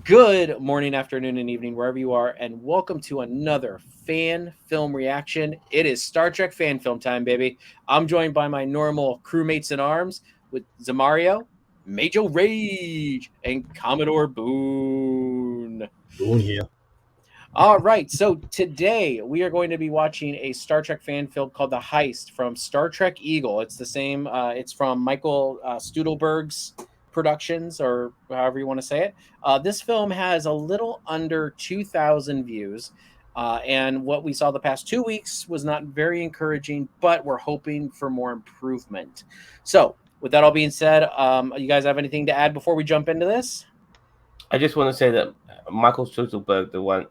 Good morning, afternoon, and evening, wherever you are, and welcome to another fan film reaction. It is Star Trek fan film time, baby. I'm joined by my normal crewmates in arms with Zamario, Major Rage, and Commodore Boone. Boone here. All right, so today we are going to be watching a Star Trek fan film called The Heist from Star Trek Eagle. It's the same, it's from Michael Stutelberg's productions, or however you want to say it. This film has a little under 2,000 views, and what we saw the past 2 weeks was not very encouraging, but we're hoping for more improvement. So, with that all being said, you guys have anything to add before we jump into this? I just want to say that Michael Stutelberg,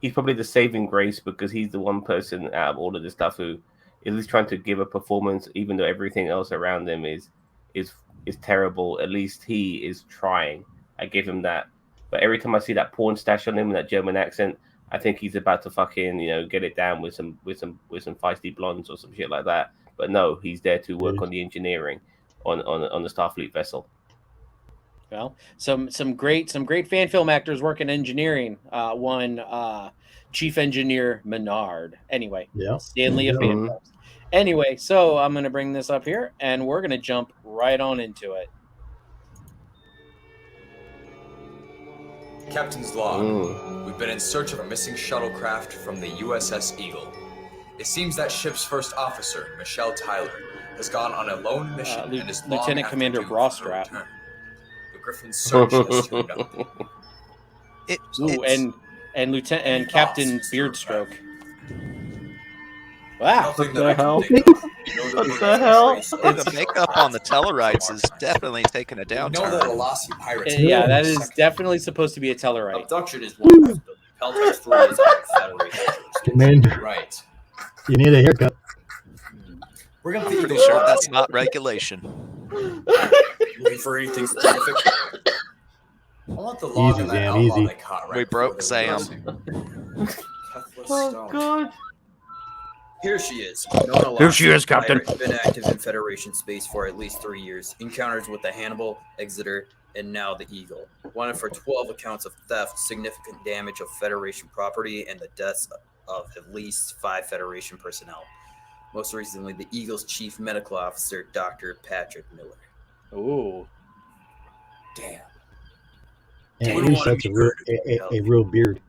he's probably the saving grace because he's the one person out of all of this stuff who is at least trying to give a performance, even though everything else around him is terrible. At least he is trying. I give him that. But every time I see that porn stash on him and that German accent, I think he's about to fucking get it down with some feisty blondes or some shit like that. But no, he's there to work on the engineering on the Starfleet vessel. Well, some great fan film actors work in engineering. One chief engineer Menard. Anyway, Yeah. Stanley of fan films. Anyway, so I'm going to bring this up here, and we're going to jump right on into it. Captain's log. We've been in search of a missing shuttlecraft from the USS Eagle. It seems that ship's first officer, Michelle Tyler, has gone on a lone mission and is Lieutenant Commander Brostrap. The Griffin's search has turned up. And Lieutenant and Captain Beardstroke. Wow. What the hell? What the hell? The makeup on the Tellarites is definitely taking a downturn. You know that Alassi pirates. Yeah, that is definitely supposed to be a Tellarite. Abduction is one possibility. Peltex 3 is out of Federation. Commander, Right. you need a haircut. We're gonna Pretty sure that's not regulation. Looking for anything specific? I want the log Easy, in that Zam, outlaw easy. they caught right We broke before they were Sam. arrested. Oh god. Here she is. Nona Here she is, Lawson, Captain. pirate, been active in Federation space for at least 3 years. Encounters with the Hannibal, Exeter, and now the Eagle. Wanted for 12 accounts of theft, significant damage of Federation property, and the deaths of at least 5 Federation personnel. Most recently, the Eagle's chief medical officer, Dr. Patrick Miller. Ooh. Damn. And Would he want to such be a real, heard. a real beard.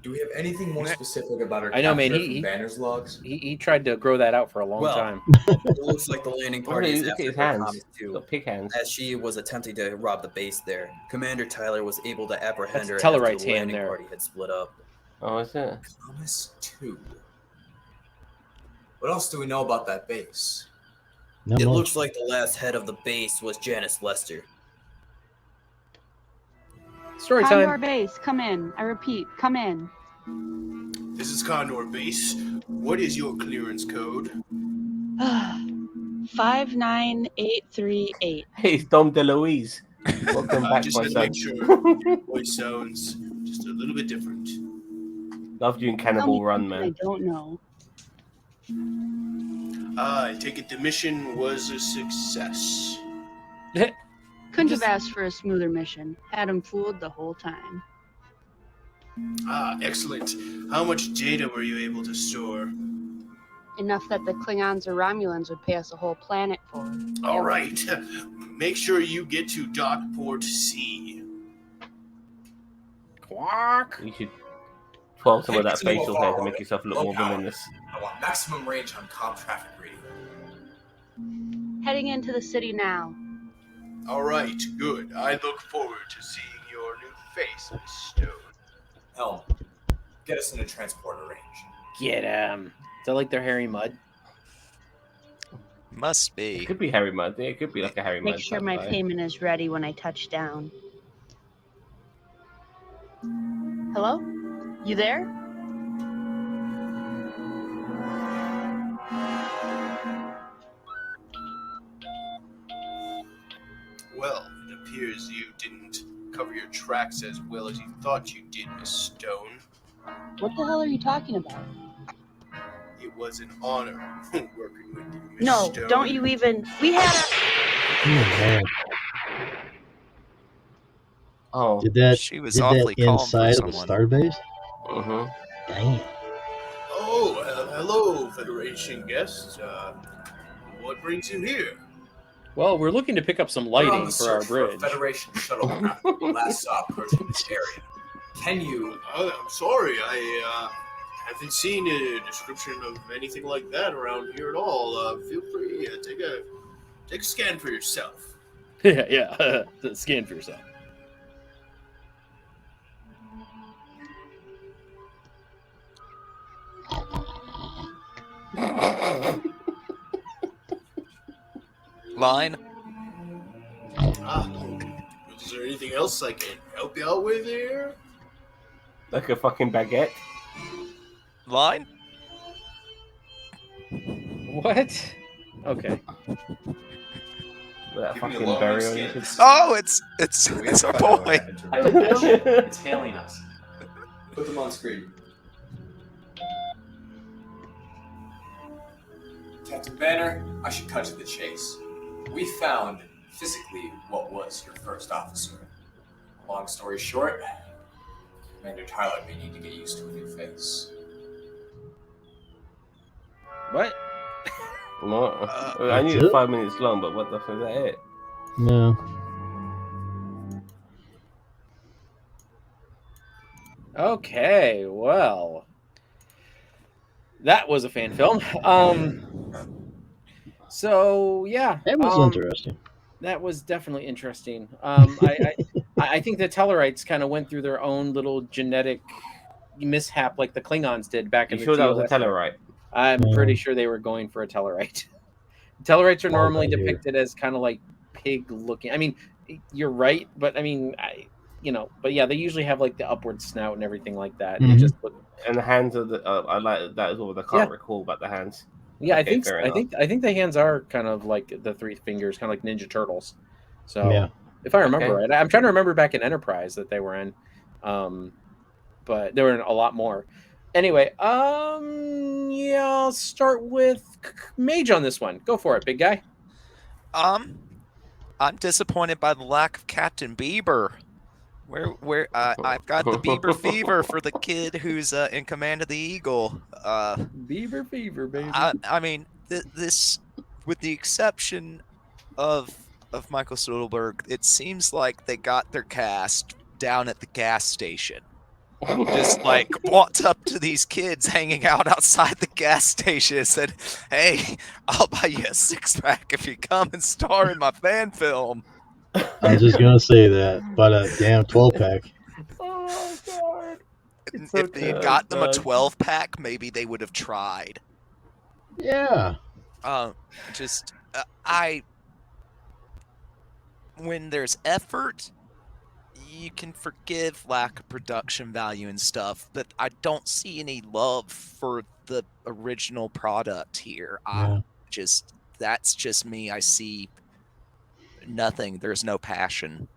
Do we have anything more specific about her I know, man, capture he- from Banner's logs? He tried to grow that out for a long Well, time. It looks like the landing party is Look at after his her hands. comments He's too. got pig hands. As she was attempting to rob the base there, Commander Tyler was able to apprehend her That's after Tellarite's the hand landing there. party had split up. Oh, is it? Thomas 2. What else do we know about that base? Not It much. looks like the last head of the base was Janice Lester. Story Condor time. base, come in. I repeat, come in. This is Condor Base. What is your clearance code? 59838. Hey, it's Dom DeLuise. Welcome back, Just my had to son. make sure your voice sounds just a little bit different. Loved you in Tell me Cannibal Run, something I man. don't know. I take it the mission was a success. Couldn't have asked for a smoother mission. Had him fooled the whole time. Excellent. How much data were you able to store? Enough that the Klingons or Romulans would pay us a whole planet for. All right. Make sure you get to Dockport C. Quack. You should twirl some of that Hey, facial hair to make yourself look more Low power. villainous. I want maximum range on comm traffic radio. Heading into the city now. All right, good. I look forward to seeing your new face, Miss Stone. Helm, get us into transporter range. Get him. Is that like their hairy mud? Must It be. could be Harry Mudd. It could be like a Harry Mudd. Make sure type my guy. payment is ready when I touch down. Hello? You there? Well, it appears you didn't cover your tracks as well as you thought you did, Miss Stone. What the hell are you talking about? It was an honor working with you, Miss No, Stone. don't you even. We had a. Oh, man. Oh. Did that She was did awfully that calm for inside of the someone. starbase? Mm-hmm. Damn. Oh, hello, Federation guests. What brings you here? Well, we're looking to pick up some We're on lighting the for our search for a bridge. Federation shuttlecraft that we last saw approaching this area. Can you? I'm sorry, I haven't seen a description of anything like that around here at all. Feel free, take a scan for yourself. yeah. Scan for yourself. Line. Is there anything else I can help you out with here? Like a fucking baguette. Line. What? Okay. With that Give me a fucking long berry on skin. your Oh, it's We have to our find out what boy. happened to I her. did that shit. It's hailing us. Put them on screen. Captain Banner, I should cut to the chase. We found physically what was your first officer. Long story short, Commander Tyler may need to get used to a new face. What? No. I That's knew it it? was 5 minutes long, but what the fuck is that it? No. Okay, well, that was a fan film. So yeah, That was interesting. that was definitely interesting. I think the Tellarites kind of went through their own little genetic mishap, like the Klingons did back in You the sure that was a TOS. Tellarite? I'm pretty sure they were going for a Tellarite. Tellarites are normally right here. depicted as kind of like pig looking. I mean, you're right, but I mean, but yeah, they usually have like the upward snout and everything like that. They Mhm. just look. And the hands of the I like that as well, but I can't recall about the hands. Yeah, Okay, fair I enough. think the hands are kind of like the three fingers, kind of like Ninja Turtles. So Yeah. if I remember Okay. right, I'm trying to remember back in Enterprise that they were in, but they were in a lot more. Anyway, yeah, I'll start with Mage on this one. Go for it, big guy. I'm disappointed by the lack of Captain Bieber. Where I've got the Bieber fever for the kid who's in command of the Eagle. Beaver fever, baby. I mean, this, with the exception of Michael Stutelberg, it seems like they got their cast down at the gas station. Just like walked up to these kids hanging out outside the gas station and said, "Hey, I'll buy you a 6-pack if you come and star in my fan film." I was just gonna say that, but a damn 12-pack. Oh god! If they had gotten them a 12-pack, maybe they would have tried. Yeah. When there's effort, you can forgive lack of production value and stuff, but I don't see any love for the original product here. Yeah. That's just me. I see nothing. There's no passion.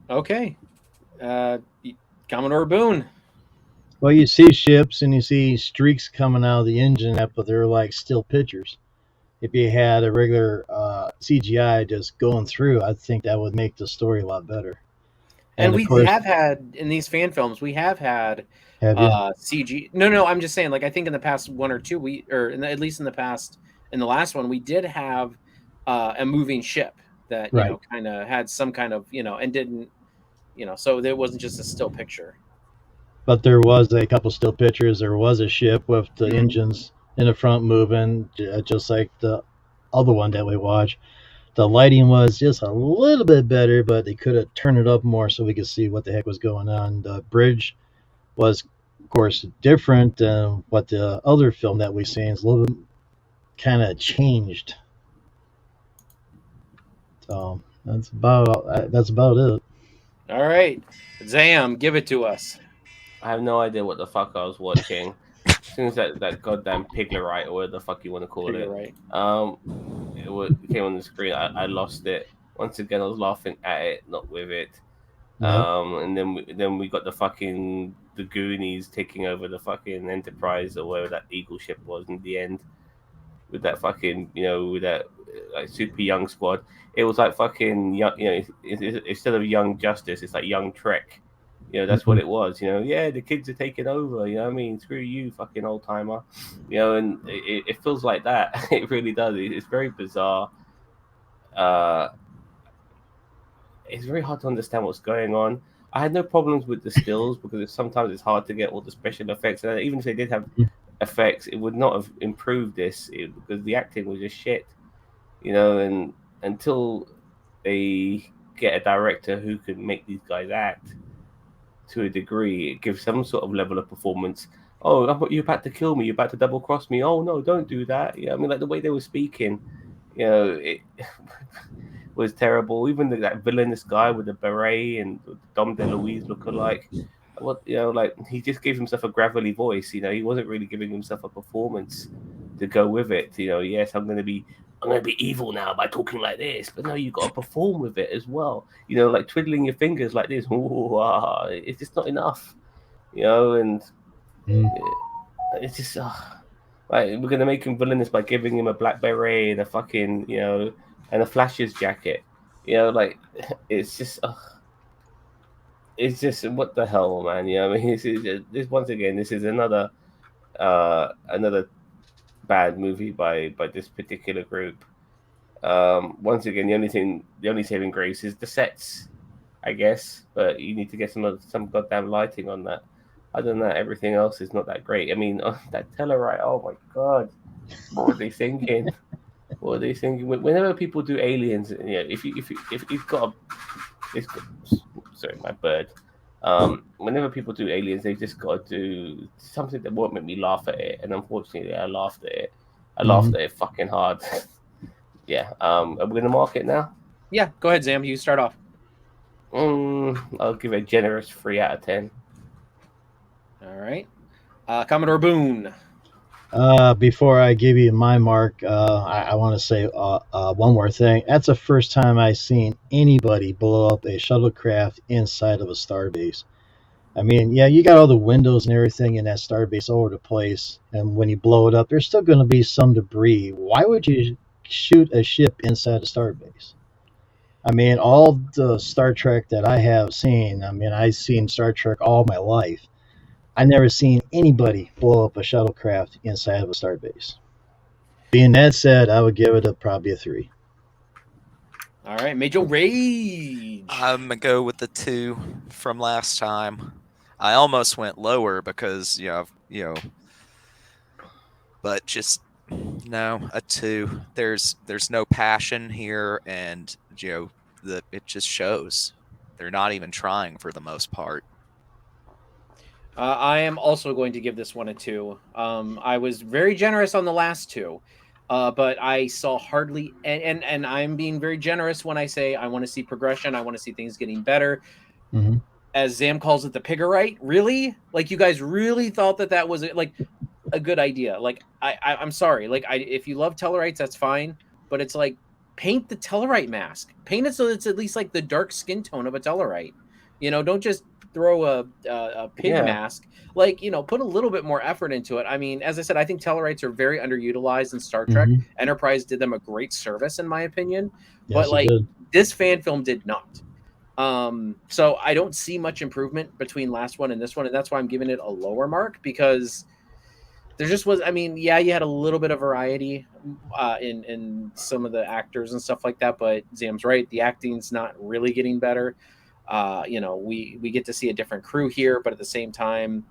Okay, Commodore Boone. Well, you see ships and you see streaks coming out of the engine, but they're like still pictures. If you had a regular CGI just going through, I think that would make the story a lot better. And of we course, have had in these fan films, we have had have you? CG. No, I'm just saying. Like I think in the past one or two, at least in the last one, we did have a moving ship that Right. kind of had some kind of and didn't so there wasn't just a still picture. But there was a couple still pictures. There was a ship with the Mhm. engines in the front moving, just like the other one that we watched. The lighting was just a little bit better, but they could have turned it up more so we could see what the heck was going on. The bridge was, of course, different than what the other film that we've seen. It's a little bit kind of changed. So that's about it. All right, Zam, give it to us. I have no idea what the fuck I was watching. As soon as that goddamn Piglerite or whatever the fuck you want to call it, Right. it came on the screen, I lost it. Once again, I was laughing at it, not with it. Nope. And then we got the Goonies taking over the fucking Enterprise or whatever that Eagle ship was in the end. With that fucking, with that like super young squad. It was like fucking young, instead of Young Justice, it's like Young Trek. That's what it was. Yeah, the kids are taking over. I mean, screw you, fucking old timer. And it feels like that. It really does. It's very bizarre. It's very hard to understand what's going on. I had no problems with the stills because sometimes it's hard to get all the special effects. And even if they did have effects, it would not have improved this because the acting was just shit. And until they get a director who can make these guys act to a degree, it gives some sort of level of performance. Oh, you're about to kill me. You're about to double cross me. Oh no, don't do that. I mean, like the way they were speaking, it was terrible. Even that villainous guy with the beret and Dom DeLuise lookalike. Like he just gave himself a gravelly voice. He wasn't really giving himself a performance to go with it. Yes, I'm gonna be evil now by talking like this, but no, you got to perform with it as well. Like twiddling your fingers like this. It's just not enough. And it's just like we're gonna make him villainous by giving him a black beret and a fucking and a Flash's jacket. Like it's just what the hell, man. I mean, this once again, this is another bad movie by this particular group. Once again, the only saving grace is the sets, I guess, but you need to get some goddamn lighting on that. Other than that, everything else is not that great. I mean, that Tellarite, oh my god, what were they thinking? What are they thinking? Whenever people do aliens, if you've got sorry, my bird. Whenever people do aliens, they just got to do something that won't make me laugh at it. And unfortunately, I laughed at it. I laughed at it fucking hard. Yeah. Are we going to mark it now? Yeah. Go ahead, Zam. You start off. I'll give it a generous 3 out of 10. All right. Commodore Boone. Before I give you my mark, I want to say one more thing. That's the first time I've seen anybody blow up a shuttlecraft inside of a starbase. I mean, yeah, you got all the windows and everything in that starbase all over the place, and when you blow it up, there's still going to be some debris. Why would you shoot a ship inside a starbase? I mean, all the Star Trek that I have seen, I mean, I've seen Star Trek all my life. I've never seen anybody blow up a shuttlecraft inside of a starbase. Being that said, I would give it probably a 3. All right, Major Rage. I'm gonna go with the 2 from last time. I almost went lower because but just no, a 2. There's no passion here, and it just shows they're not even trying for the most part. I am also going to give this one a 2. I was very generous on the last 2, but I saw hardly, and I'm being very generous when I say I want to see progression. I want to see things getting better. Mm-hmm. As Zam calls it, the Piggerite. Really? Like, you guys really thought that was like a good idea? Like, I'm sorry. Like, if you love Tellarites, that's fine. But it's like, paint the Tellarite mask. Paint it so it's at least like the dark skin tone of a Tellarite. Don't just throw a pig mask. Like, put a little bit more effort into it. I mean, as I said, I think Tellarites are very underutilized in Star Trek. Mm-hmm. Enterprise did them a great service, in my opinion. Yes, but like, this fan film did not. So I don't see much improvement between last one and this one, and that's why I'm giving it a lower mark, because there just was, I mean, yeah, you had a little bit of variety in some of the actors and stuff like that, but Zam's right, the acting's not really getting better. We get to see a different crew here, but at the same time,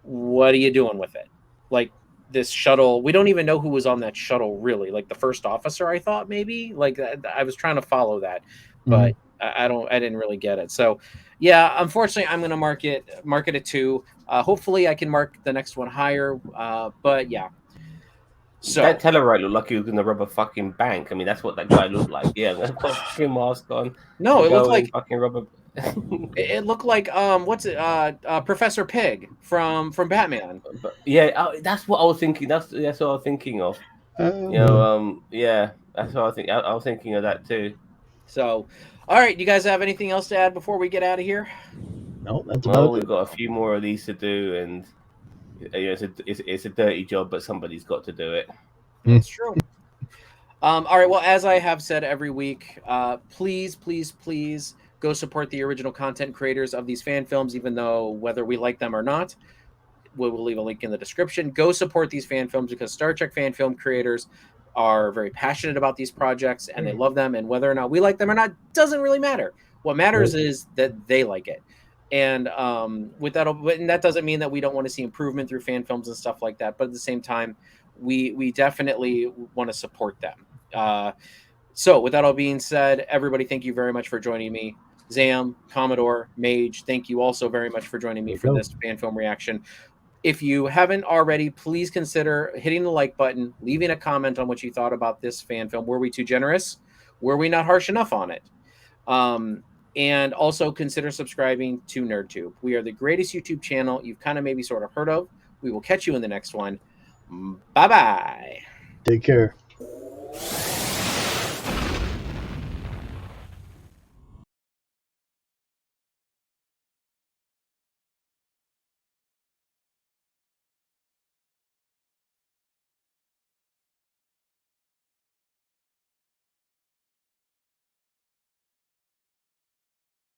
what are you doing with it? Like, this shuttle, we don't even know who was on that shuttle, really. Like, the first officer, I thought, maybe, like, I was trying to follow that, but I didn't really get it. So yeah, unfortunately, I'm going to mark it a 2. Hopefully I can mark the next one higher. But yeah. So that Tellarite looked like he was going to rob a fucking bank. I mean, that's what that guy looked like. Yeah, put a fucking mask on. No, it looked like fucking rubber. It looked like Professor Pig from Batman. Yeah, that's what I was thinking. That's what I was thinking of. Yeah, that's what I think. I was thinking of that too. So, all right, you guys have anything else to add before we get out of here? No, that's about it. We've got a few more of these to do, and it's a dirty job, but somebody's got to do it. That's true. All right. Well, as I have said every week, please, please, please go support the original content creators of these fan films, even though whether we like them or not, we'll leave a link in the description. Go support these fan films because Star Trek fan film creators are very passionate about these projects and they love them. And whether or not we like them or not doesn't really matter. What matters is that they like it. And with that, and that doesn't mean that we don't want to see improvement through fan films and stuff like that. But at the same time, we definitely want to support them. So with that all being said, everybody, thank you very much for joining me. Zam, Commodore, Mage, thank you also very much for joining me for this fan film reaction. If you haven't already, please consider hitting the like button, leaving a comment on what you thought about this fan film. Were we too generous? Were we not harsh enough on it? And also consider subscribing to NerdTube. We are the greatest YouTube channel you've kind of maybe sort of heard of. We will catch you in the next one. Bye-bye. Take care.